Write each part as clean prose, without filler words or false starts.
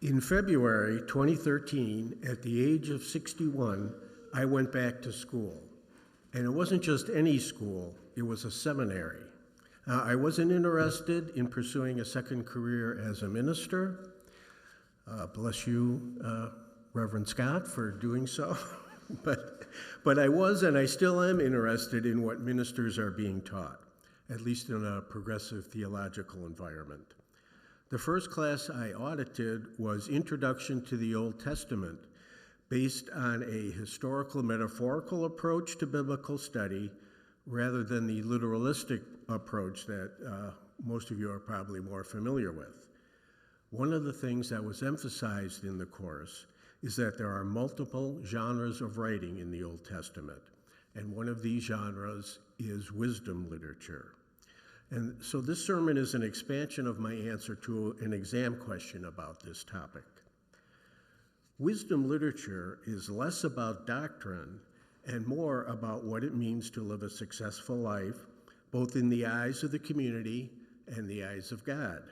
In February 2013, at the age of 61, I went back to school. And it wasn't just any school, it was a seminary. I wasn't interested in pursuing a second career as a minister. Bless you, Reverend Scot, for doing so. But I was, and I still am, interested in what ministers are being taught, at least in a progressive theological environment. The first class I audited was Introduction to the Old Testament, based on a historical metaphorical approach to biblical study rather than the literalistic approach that most of you are probably more familiar with. One of the things that was emphasized in the course is that there are multiple genres of writing in the Old Testament, and one of these genres is wisdom literature. And so this sermon is an expansion of my answer to an exam question about this topic. Wisdom literature is less about doctrine and more about what it means to live a successful life, both in the eyes of the community and the eyes of God.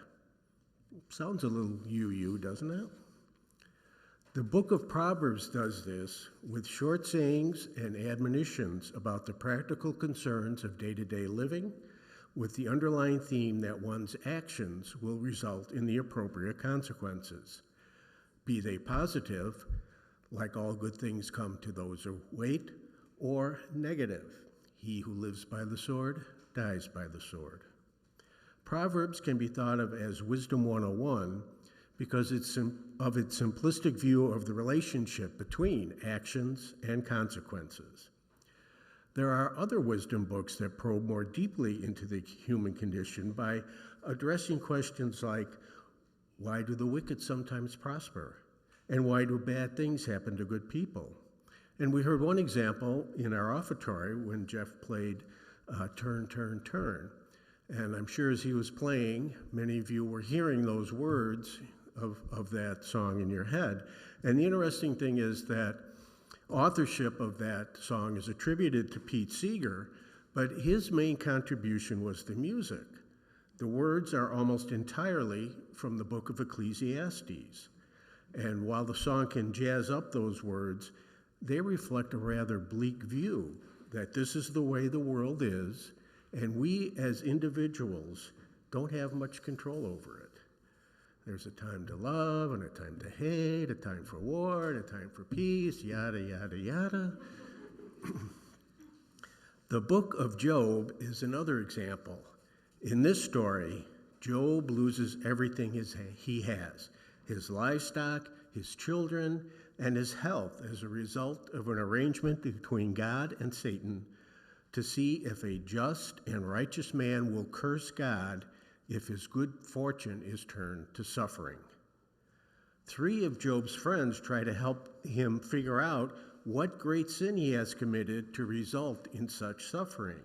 Sounds a little UU, doesn't it? The book of Proverbs does this with short sayings and admonitions about the practical concerns of day-to-day living, with the underlying theme that one's actions will result in the appropriate consequences. Be they positive, like all good things come to those who wait, or negative, he who lives by the sword dies by the sword. Proverbs can be thought of as Wisdom 101 because of its simplistic view of the relationship between actions and consequences. There are other wisdom books that probe more deeply into the human condition by addressing questions like, why do the wicked sometimes prosper? And why do bad things happen to good people? And we heard one example in our offertory when Jeff played Turn, Turn, Turn. And I'm sure as he was playing, many of you were hearing those words of that song in your head. And the interesting thing is that authorship of that song is attributed to Pete Seeger, but his main contribution was the music. The words are almost entirely from the book of Ecclesiastes. And while the song can jazz up those words, they reflect a rather bleak view that this is the way the world is, and we as individuals don't have much control over it. There's a time to love and a time to hate, a time for war and a time for peace, yada, yada, yada. The book of Job is another example. In this story, Job loses everything he has, his livestock, his children, and his health as a result of an arrangement between God and Satan to see if a just and righteous man will curse God if his good fortune is turned to suffering. 3 of Job's friends try to help him figure out what great sin he has committed to result in such suffering.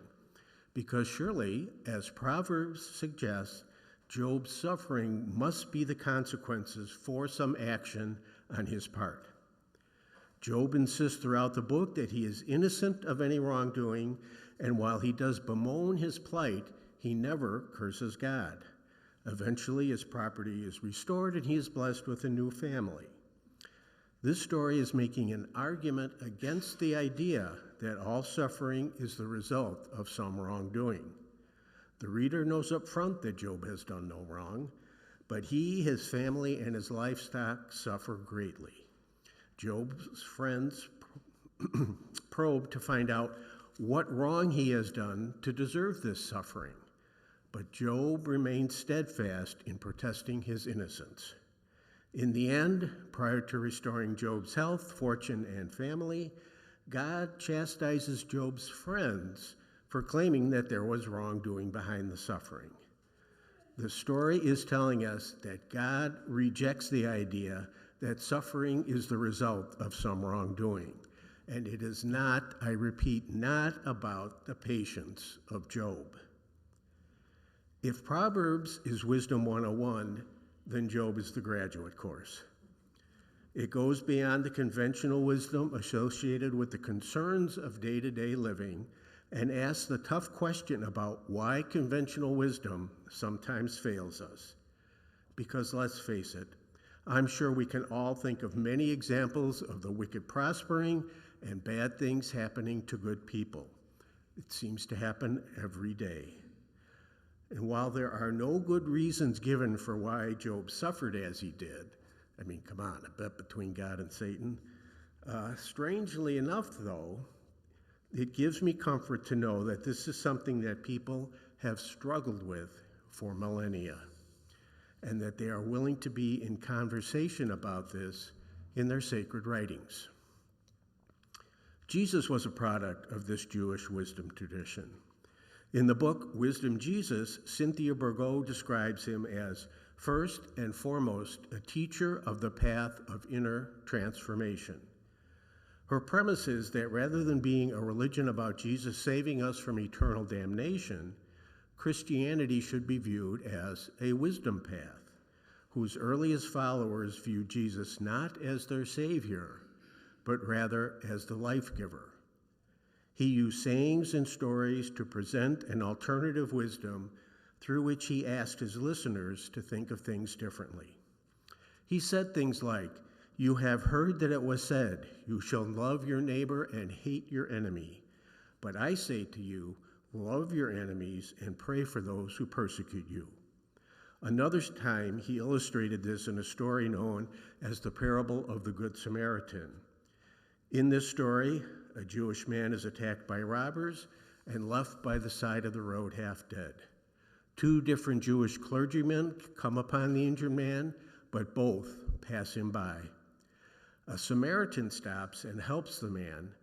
Because surely, as Proverbs suggests, Job's suffering must be the consequences for some action on his part. Job insists throughout the book that he is innocent of any wrongdoing, and while he does bemoan his plight, he never curses God. Eventually, his property is restored and he is blessed with a new family. This story is making an argument against the idea that all suffering is the result of some wrongdoing. The reader knows up front that Job has done no wrong, but he, his family, and his livestock suffer greatly. Job's friends probe to find out what wrong he has done to deserve this suffering. But Job remains steadfast in protesting his innocence. In the end, prior to restoring Job's health, fortune, and family, God chastises Job's friends for claiming that there was wrongdoing behind the suffering. The story is telling us that God rejects the idea that suffering is the result of some wrongdoing. And it is not, I repeat, not about the patience of Job. If Proverbs is Wisdom 101, then Job is the graduate course. It goes beyond the conventional wisdom associated with the concerns of day-to-day living and asks the tough question about why conventional wisdom sometimes fails us. Because let's face it, I'm sure we can all think of many examples of the wicked prospering and bad things happening to good people. It seems to happen every day. And while there are no good reasons given for why Job suffered as he did, I mean, come on, a bet between God and Satan. Strangely enough, though, it gives me comfort to know that this is something that people have struggled with for millennia, and that they are willing to be in conversation about this in their sacred writings. Jesus was a product of this Jewish wisdom tradition. In the book Wisdom Jesus, Cynthia Bourgeau describes him as first and foremost a teacher of the path of inner transformation. Her premise is that rather than being a religion about Jesus saving us from eternal damnation, Christianity should be viewed as a wisdom path, whose earliest followers viewed Jesus not as their Savior, but rather as the life giver. He used sayings and stories to present an alternative wisdom through which he asked his listeners to think of things differently. He said things like, "You have heard that it was said, 'You shall love your neighbor and hate your enemy.' But I say to you, love your enemies and pray for those who persecute you." Another time, he illustrated this in a story known as the parable of the Good Samaritan. In this story, a Jewish man is attacked by robbers and left by the side of the road half dead. Two different Jewish clergymen come upon the injured man, but both pass him by. A Samaritan stops and helps the man,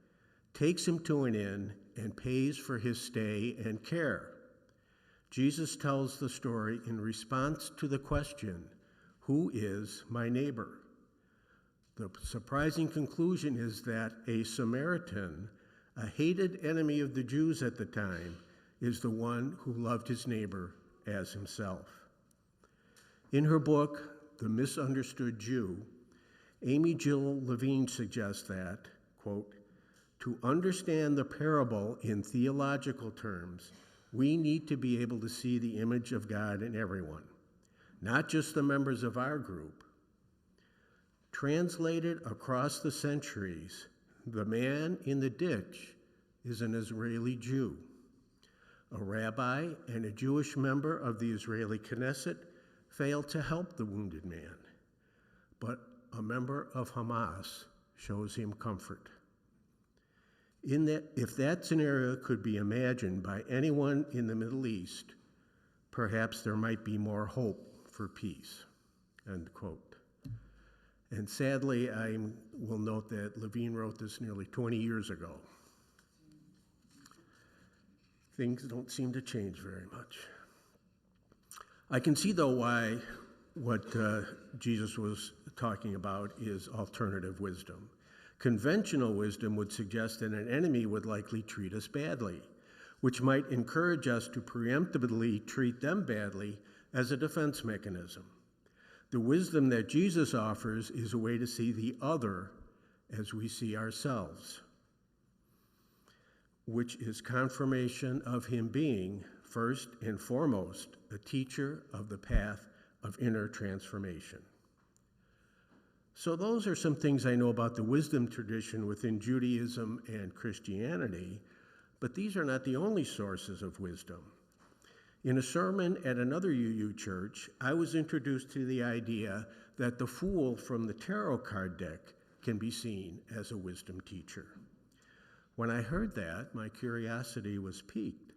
takes him to an inn, and pays for his stay and care. Jesus tells the story in response to the question, "Who is my neighbor?" The surprising conclusion is that a Samaritan, a hated enemy of the Jews at the time, is the one who loved his neighbor as himself. In her book, The Misunderstood Jew, Amy Jill Levine suggests that, quote, "To understand the parable in theological terms, we need to be able to see the image of God in everyone, not just the members of our group. Translated across the centuries, the man in the ditch is an Israeli Jew. A rabbi and a Jewish member of the Israeli Knesset failed to help the wounded man, but a member of Hamas shows him comfort." If that scenario could be imagined by anyone in the Middle East, perhaps there might be more hope for peace, end quote. And sadly, I will note that Levine wrote this nearly 20 years ago. Things don't seem to change very much. I can see, though, why what Jesus was talking about is alternative wisdom. Conventional wisdom would suggest that an enemy would likely treat us badly, which might encourage us to preemptively treat them badly as a defense mechanism. The wisdom that Jesus offers is a way to see the other as we see ourselves, which is confirmation of him being, first and foremost, a teacher of the path of inner transformation. So those are some things I know about the wisdom tradition within Judaism and Christianity, but these are not the only sources of wisdom. In a sermon at another UU church, I was introduced to the idea that the fool from the tarot card deck can be seen as a wisdom teacher. When I heard that, my curiosity was piqued.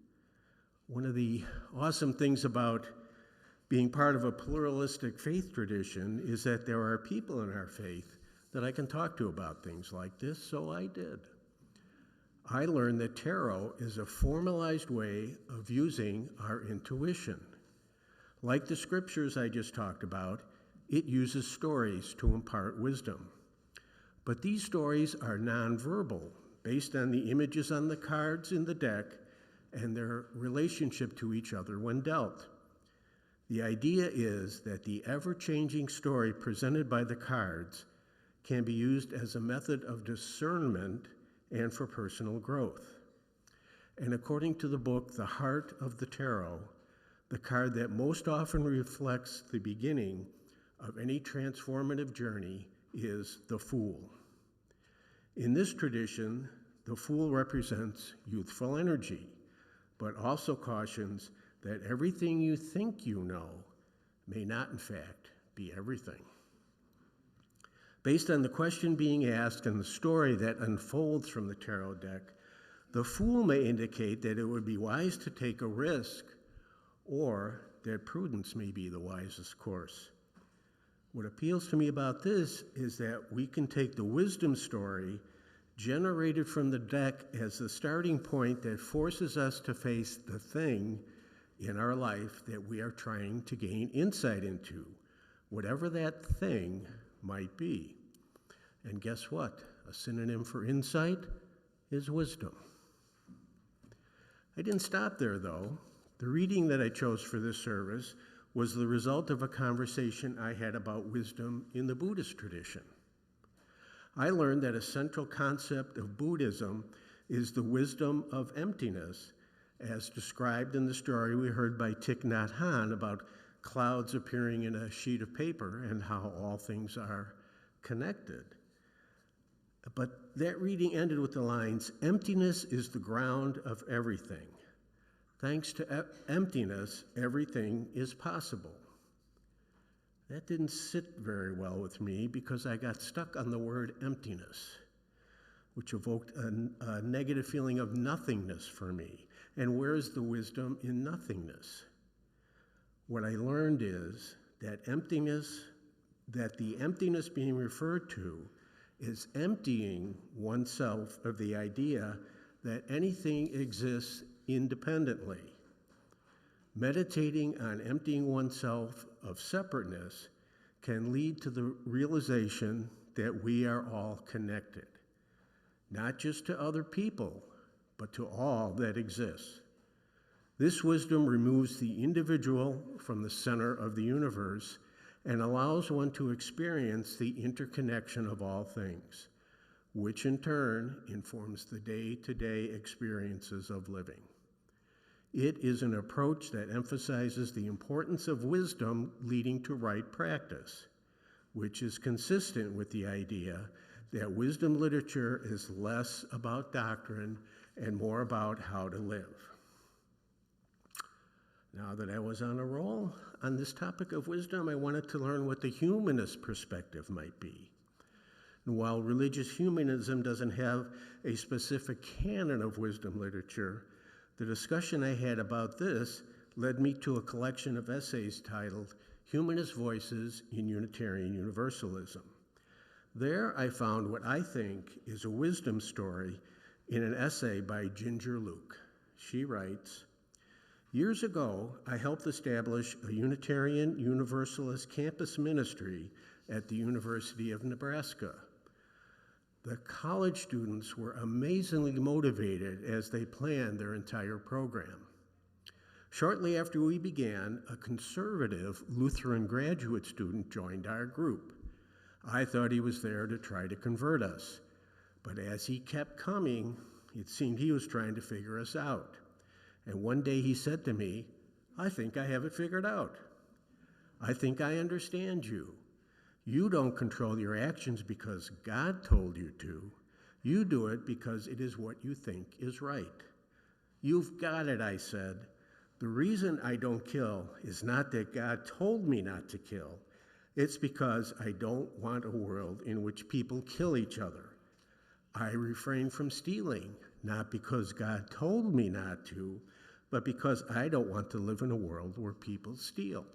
One of the awesome things about being part of a pluralistic faith tradition is that there are people in our faith that I can talk to about things like this, so I did. I learned that tarot is a formalized way of using our intuition. Like the scriptures I just talked about, it uses stories to impart wisdom. But these stories are nonverbal, based on the images on the cards in the deck and their relationship to each other when dealt. The idea is that the ever-changing story presented by the cards can be used as a method of discernment and for personal growth. And according to the book, The Heart of the Tarot, the card that most often reflects the beginning of any transformative journey is the fool. In this tradition, the fool represents youthful energy, but also cautions that everything you think you know may not, in fact, be everything. Based on the question being asked and the story that unfolds from the tarot deck, the fool may indicate that it would be wise to take a risk, or that prudence may be the wisest course. What appeals to me about this is that we can take the wisdom story generated from the deck as the starting point that forces us to face the thing in our life that we are trying to gain insight into, whatever that thing might be. And guess what? A synonym for insight is wisdom. I didn't stop there, though. The reading that I chose for this service was the result of a conversation I had about wisdom in the Buddhist tradition. I learned that a central concept of Buddhism is the wisdom of emptiness, as described in the story we heard by Thich Nhat Hanh about clouds appearing in a sheet of paper and how all things are connected. But that reading ended with the lines, "Emptiness is the ground of everything. Thanks to emptiness, everything is possible." That didn't sit very well with me because I got stuck on the word emptiness, which evoked a negative feeling of nothingness for me. And where's the wisdom in nothingness? What I learned is that the emptiness being referred to is emptying oneself of the idea that anything exists independently. Meditating on emptying oneself of separateness can lead to the realization that we are all connected, not just to other people, but to all that exists. This wisdom removes the individual from the center of the universe and allows one to experience the interconnection of all things, which in turn informs the day-to-day experiences of living. It is an approach that emphasizes the importance of wisdom leading to right practice, which is consistent with the idea that wisdom literature is less about doctrine and more about how to live. Now that I was on a roll on this topic of wisdom, I wanted to learn what the humanist perspective might be. And while religious humanism doesn't have a specific canon of wisdom literature, the discussion I had about this led me to a collection of essays titled Humanist Voices in Unitarian Universalism. There I found what I think is a wisdom story in an essay by Ginger Luke. She writes, "Years ago, I helped establish a Unitarian Universalist campus ministry at the University of Nebraska. The college students were amazingly motivated as they planned their entire program. Shortly after we began, a conservative Lutheran graduate student joined our group. I thought he was there to try to convert us, but as he kept coming, it seemed he was trying to figure us out. And one day he said to me, 'I think I have it figured out. I think I understand you. You don't control your actions because God told you to. You do it because it is what you think is right.' 'You've got it,' I said. 'The reason I don't kill is not that God told me not to kill. It's because I don't want a world in which people kill each other. I refrain from stealing, not because God told me not to, but because I don't want to live in a world where people steal.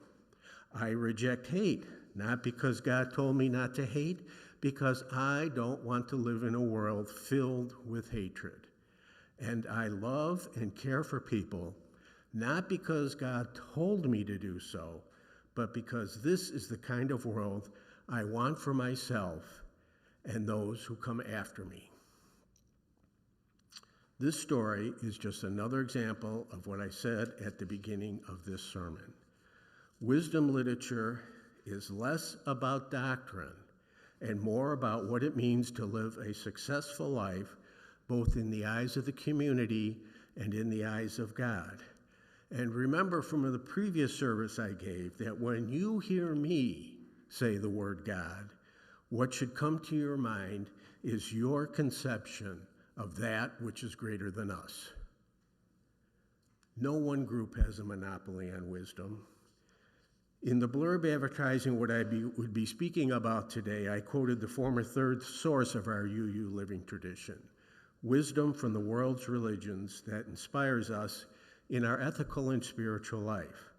I reject hate, not because God told me not to hate, because I don't want to live in a world filled with hatred. And I love and care for people, not because God told me to do so, but because this is the kind of world I want for myself and those who come after me.' This story is just another example of what I said at the beginning of this sermon. Wisdom literature is less about doctrine and more about what it means to live a successful life, both in the eyes of the community and in the eyes of God. And remember from the previous service I gave that when you hear me say the word God, what should come to your mind is your conception of that which is greater than us. No one group has a monopoly on wisdom. In the blurb advertising what I would be speaking about today, I quoted the former third source of our UU living tradition, wisdom from the world's religions that inspires us in our ethical and spiritual life.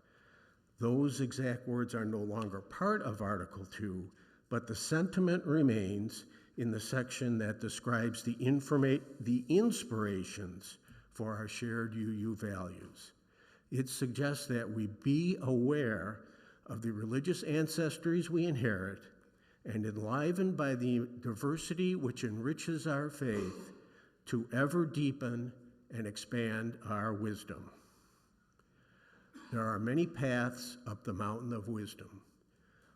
Those exact words are no longer part of Article 2, but the sentiment remains in the section that describes the inspirations for our shared UU values. It suggests that we be aware of the religious ancestries we inherit and enlivened by the diversity which enriches our faith to ever deepen and expand our wisdom. There are many paths up the mountain of wisdom.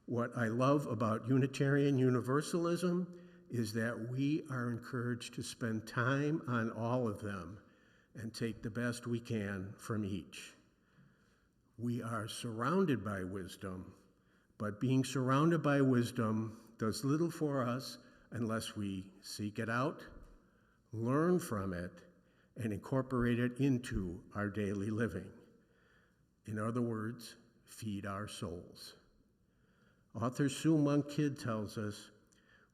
What I love about Unitarian Universalism is that we are encouraged to spend time on all of them and take the best we can from each. We are surrounded by wisdom, but being surrounded by wisdom does little for us unless we seek it out, learn from it, and incorporate it into our daily living. In other words, feed our souls. Author Sue Monk Kidd tells us,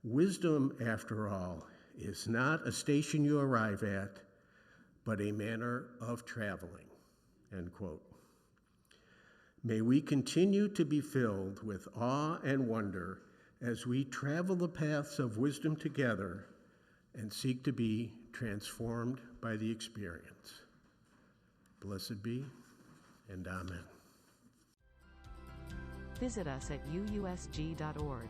wisdom, after all, is not a station you arrive at, but a manner of traveling, end quote. May we continue to be filled with awe and wonder as we travel the paths of wisdom together and seek to be transformed by the experience. Blessed be, and amen. Visit us at uusg.org.